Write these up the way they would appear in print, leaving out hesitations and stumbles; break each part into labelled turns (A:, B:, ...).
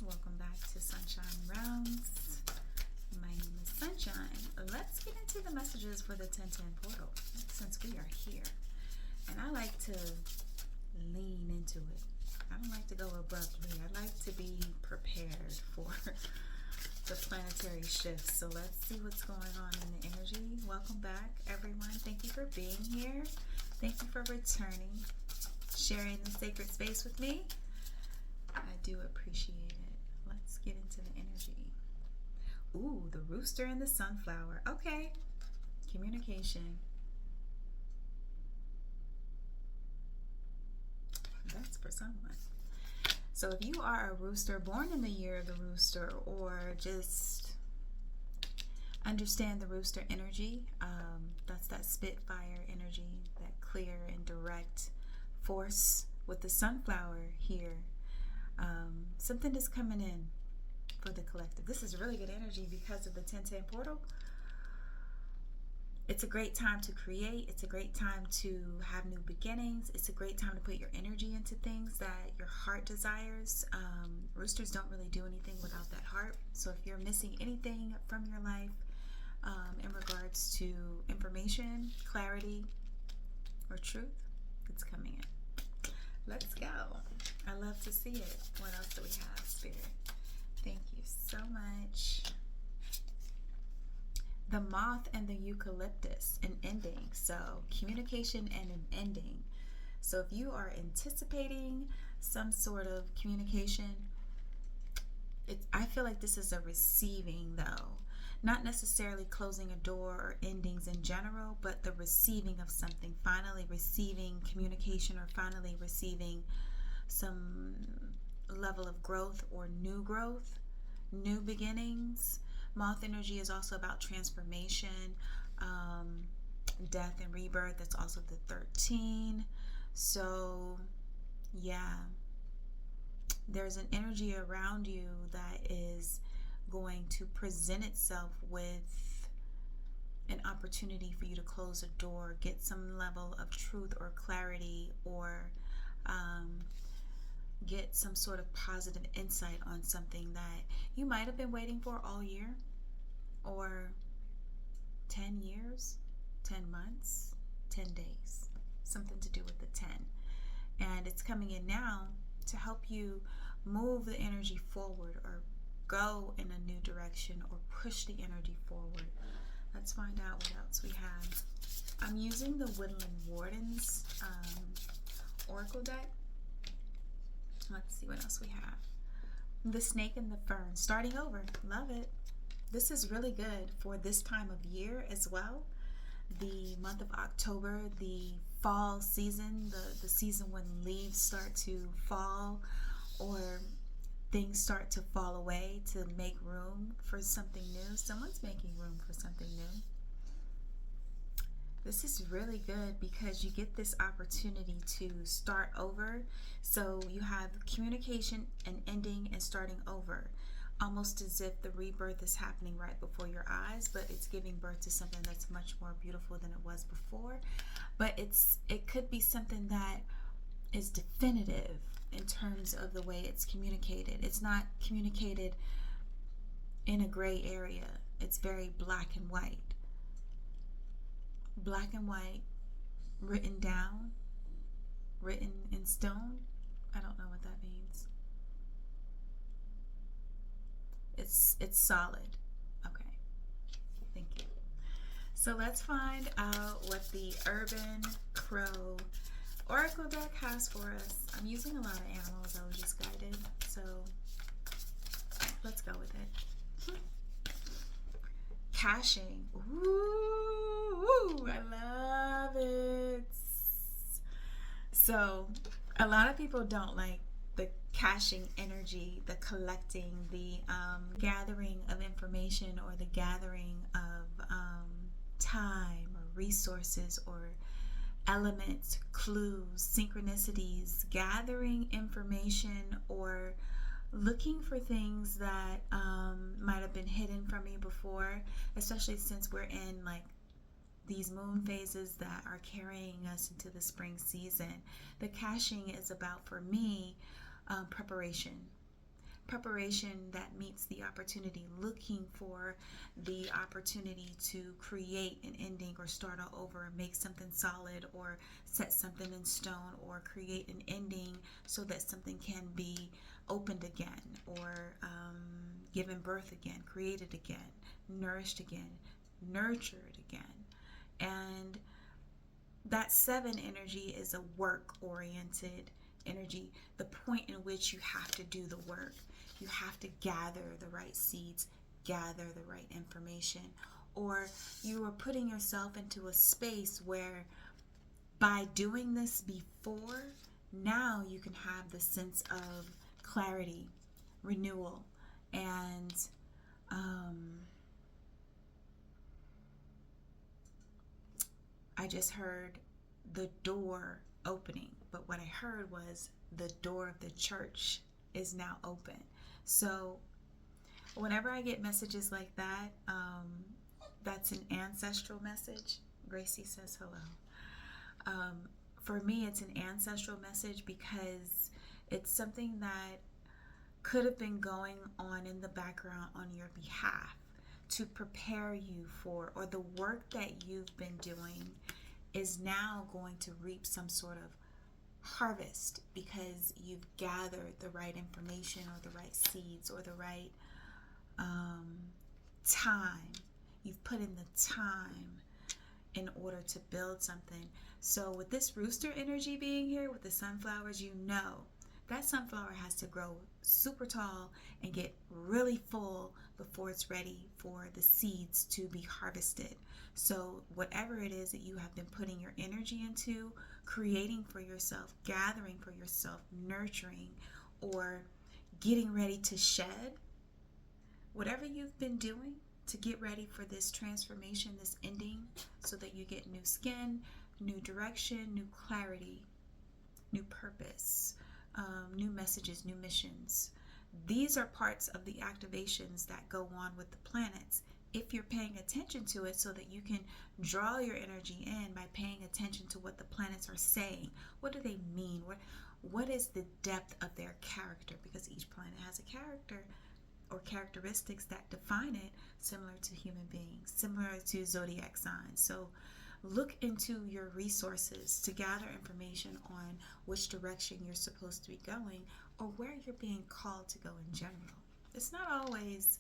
A: Welcome back to Sunshine Rounds. My name is Sunshine. Let's get into the messages for the 1010 portal since we are here. And I like to lean into it. I don't like to go abruptly. I like to be prepared for the planetary shifts. So let's see what's going on in the energy. Welcome back, everyone. Thank you for being here. Thank you for returning, sharing the sacred space with me. I do appreciate it. Let's get into the energy. Ooh, the rooster and the sunflower. Okay. Communication. That's for someone. So if you are a rooster, born in the year of the rooster, or just understand the rooster energy, that's that spitfire energy, that clear and direct force with the sunflower here. Something is coming in for the collective. This is really good energy because of the 1010 portal. It's a great time to create. It's a great time to have new beginnings. It's a great time to put your energy into things that your heart desires. Roosters don't really do anything without that heart. So if you're missing anything from your life in regards to information, clarity, or truth, it's coming in. Let's go. I love to see it. What else do we have, Spirit? Thank you so much. The moth and the eucalyptus, an ending. So communication and an ending. So if you are anticipating some sort of communication, I feel like this is a receiving though. Not necessarily closing a door or endings in general, but the receiving of something, finally receiving communication or finally receiving some level of growth or new beginnings. Moth energy is also about transformation, death and rebirth. That's also the 13. So yeah, there's an energy around you that is going to present itself with an opportunity for you to close a door, get some level of truth or clarity, or get some sort of positive insight on something that you might have been waiting for all year, or 10 years, 10 months, 10 days, something to do with the 10. And it's coming in now to help you move the energy forward or go in a new direction or push the energy forward. Let's find out what else we have. I'm using the Woodland Wardens Oracle deck. Let's see what else we have. The snake and the fern, starting over. Love it. This is really good for this time of year as well. The month of October, the fall season, the season when leaves start to fall or things start to fall away to make room for something new. Someone's making room for something new. This is really good because you get this opportunity to start over. So you have communication and ending and starting over, almost as if the rebirth is happening right before your eyes, but it's giving birth to something that's much more beautiful than it was before. But it could be something that is definitive in terms of the way it's communicated. It's not communicated in a gray area. It's very black and white. Black and white, written down, written in stone. I don't know what that means. It's solid. Okay. Thank you. So let's find out what the Urban Crow Oracle deck has for us. I'm using a lot of animals. I was just guided. So let's go with it. Caching. Ooh, I love it. So a lot of people don't like the caching energy, the collecting, the gathering of information, or the gathering of time or resources or elements, clues, synchronicities, gathering information or looking for things that might have been hidden from you before, especially since we're in like these moon phases that are carrying us into the spring season. The caching is about, for me, preparation. preparation that meets the opportunity, looking for the opportunity to create an ending or start all over, make something solid or set something in stone, or create an ending so that something can be opened again, or given birth again, created again, nourished again, nurtured again. And that 7 energy is a work oriented energy, the point in which you have to do the work. You have to gather the right seeds, gather the right information, or you are putting yourself into a space where by doing this before, now you can have the sense of clarity, renewal, and I just heard the door opening, but what I heard was the door of the church is now open. So whenever I get messages like that, that's an ancestral message. Gracie says hello. For me, it's an ancestral message because it's something that could have been going on in the background on your behalf to prepare you for, or the work that you've been doing is now going to reap some sort of harvest because you've gathered the right information or the right seeds or the right time. You've put in the time in order to build something. So with this rooster energy being here with the sunflowers, you know that sunflower has to grow super tall and get really full before it's ready for the seeds to be harvested. So whatever it is that you have been putting your energy into, creating for yourself, gathering for yourself, nurturing, or getting ready to shed, whatever you've been doing to get ready for this transformation, this ending, so that you get new skin, new direction, new clarity, new purpose, new messages, new missions. These are parts of the activations that go on with the planets. If you're paying attention to it, so that you can draw your energy in by paying attention to what the planets are saying. What do they mean? What is the depth of their character? Because each planet has a character or characteristics that define it, similar to human beings, similar to zodiac signs. So look into your resources to gather information on which direction you're supposed to be going, or where you're being called to go in general. It's not always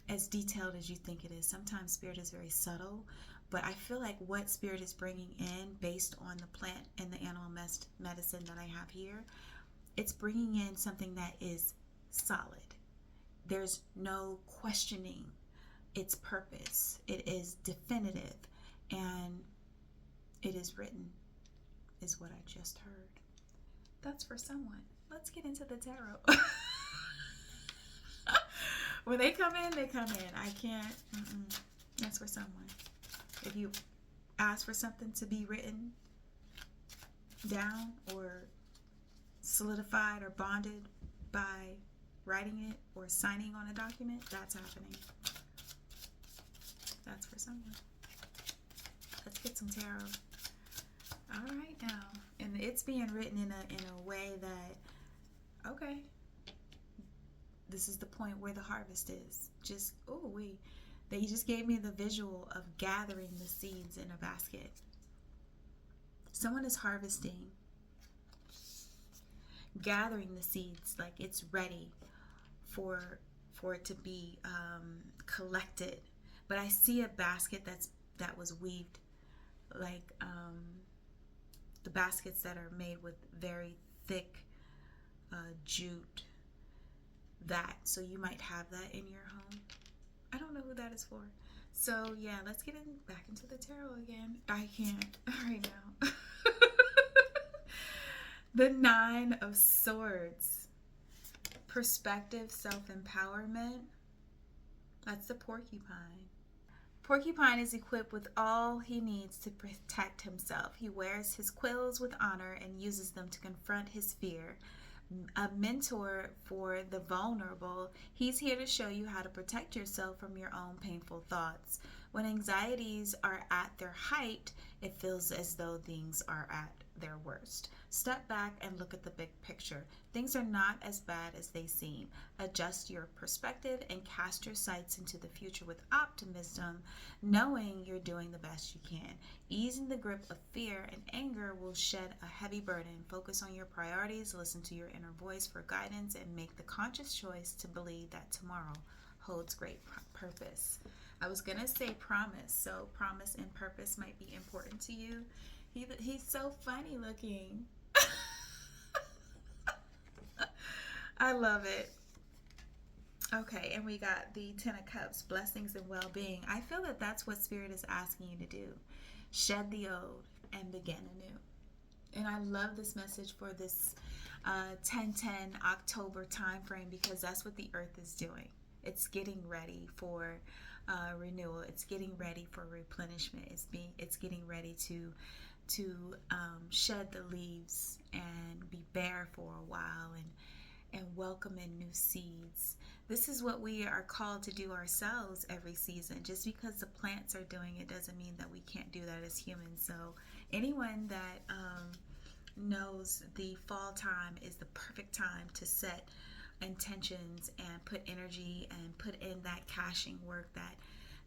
A: as detailed as you think it is. Sometimes spirit is very subtle, but I feel like what spirit is bringing in based on the plant and the animal medicine that I have here, it's bringing in something that is solid. There's no questioning its purpose. It is definitive, and it is written, is what I just heard. That's for someone. Let's get into the tarot. When they come in, they come in. I can't. That's for someone. If you ask for something to be written down or solidified or bonded by writing it or signing on a document, that's happening. That's for someone. Let's get some tarot. All right now. And it's being written in a way that, okay, this is the point where the harvest is. They just gave me the visual of gathering the seeds in a basket. Someone is harvesting, gathering the seeds, like it's ready for it to be collected. But I see a basket that was weaved, like the baskets that are made with very thick jute. So you might have that in your home. I don't know who that is for. So yeah, let's get back into the tarot again. I can't right now. The 9 of Swords. Perspective, self-empowerment. That's the porcupine. Porcupine is equipped with all he needs to protect himself. He wears his quills with honor and uses them to confront his fear. A mentor for the vulnerable. He's here to show you how to protect yourself from your own painful thoughts. When anxieties are at their height, it feels as though things are at their worst. Step back and look at the big picture. Things are not as bad as they seem. Adjust your perspective and cast your sights into the future with optimism, knowing you're doing the best you can. Easing the grip of fear and anger will shed a heavy burden. Focus on your priorities, listen to your inner voice for guidance, and make the conscious choice to believe that tomorrow holds great purpose. I was going to say promise, so promise and purpose might be important to you. He's so funny looking. I love it. Okay, and we got the Ten of Cups, blessings and well-being. I feel that that's what Spirit is asking you to do. Shed the old and begin anew. And I love this message for this 10-10 October time frame, because that's what the earth is doing. It's getting ready for renewal. It's getting ready for replenishment. It's getting ready to shed the leaves and be bare for a while and welcome in new seeds. This is what we are called to do ourselves every season. Just because the plants are doing it doesn't mean that we can't do that as humans. So anyone that knows the fall time is the perfect time to set intentions and put energy and put in that caching work,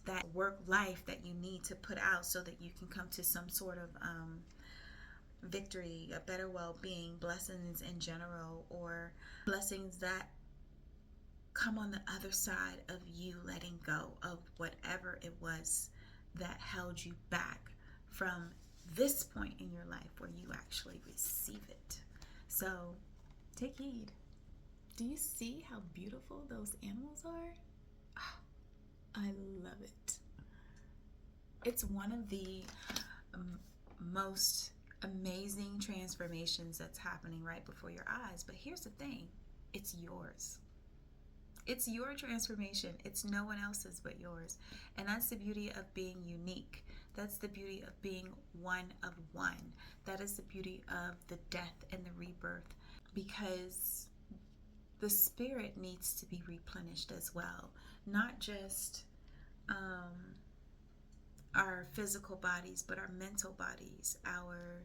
A: that work life that you need to put out so that you can come to some sort of victory, a better well-being, blessings in general, or blessings that come on the other side of you letting go of whatever it was that held you back from this point in your life where you actually receive it. So take heed. Do you see how beautiful those animals are? Oh, I love it. It's one of the most amazing transformations that's happening right before your eyes. But here's the thing, it's yours. It's your transformation. It's no one else's but yours. And that's the beauty of being unique. That's the beauty of being one of one. That is the beauty of the death and the rebirth, because the spirit needs to be replenished as well. Not just our physical bodies, but our mental bodies, our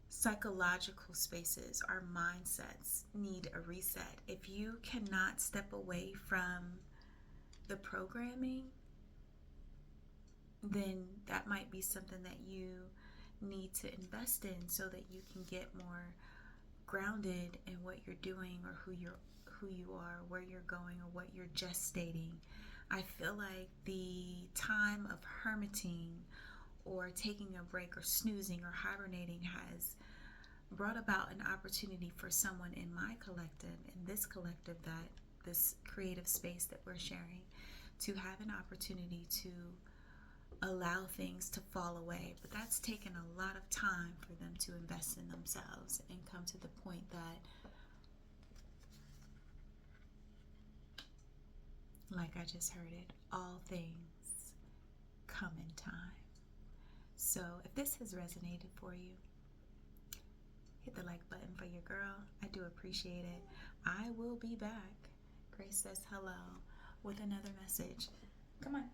A: psychological spaces, our mindsets need a reset. If you cannot step away from the programming, then that might be something that you need to invest in so that you can get more grounded in what you're doing, or who you are, where you're going, or what you're gestating. I feel like the time of hermiting or taking a break or snoozing or hibernating has brought about an opportunity for someone in my collective, in this collective, that this creative space that we're sharing, to have an opportunity to allow things to fall away. But that's taken a lot of time for them to invest in themselves and come to the point that, like I just heard it, all things come in time. So if this has resonated for you, hit the like button for your girl. I do appreciate it. I will be back. Grace says hello with another message. Come on.